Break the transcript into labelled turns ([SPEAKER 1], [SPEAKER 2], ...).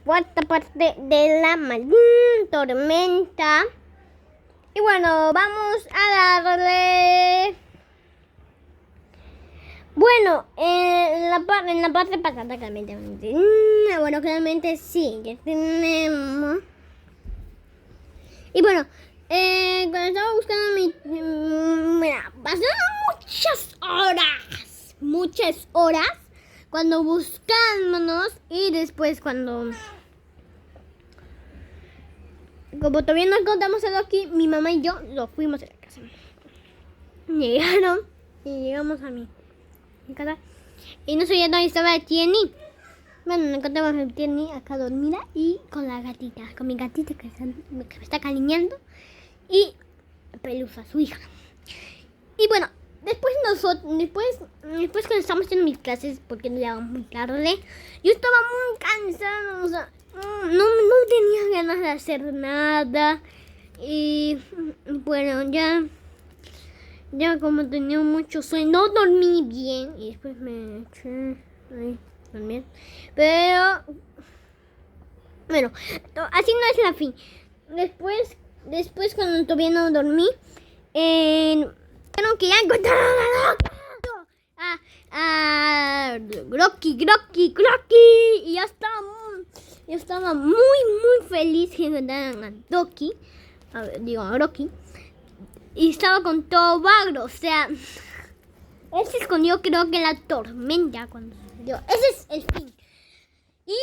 [SPEAKER 1] fuerte parte de la tormenta. Y bueno, vamos a darle. Bueno, en la parte pasada claramente. Bueno, claramente sí, ya tenemos. Y bueno, cuando estaba buscando mira, pasaron muchas horas cuando buscándonos y después como todavía no encontramos a Loki, mi mamá y yo lo fuimos a la casa. Llegaron y llegamos a mi casa y no sabía dónde estaba Tierney. Bueno, no encontramos a Tierney acá dormida y con la gatita, con mi gatita que me está cariñando y Pelusa, su hija. Y bueno, después cuando estábamos haciendo mis clases, porque nos llevamos muy tarde, yo estaba muy cansada, o sea, no tenía ganas de hacer nada. Y bueno, ya como tenía mucho sueño, no dormí bien y después me eché ahí dormir. Pero bueno, así no es la fin. Después cuando todavía no dormí, tengo que ya encontrar a Grocky. Y ya estaba muy feliz que encontraran a Doki. A Grocky. Y estaba con todo bagro, o sea, él se escondió creo que en la tormenta cuando salió. Ese es el fin. Y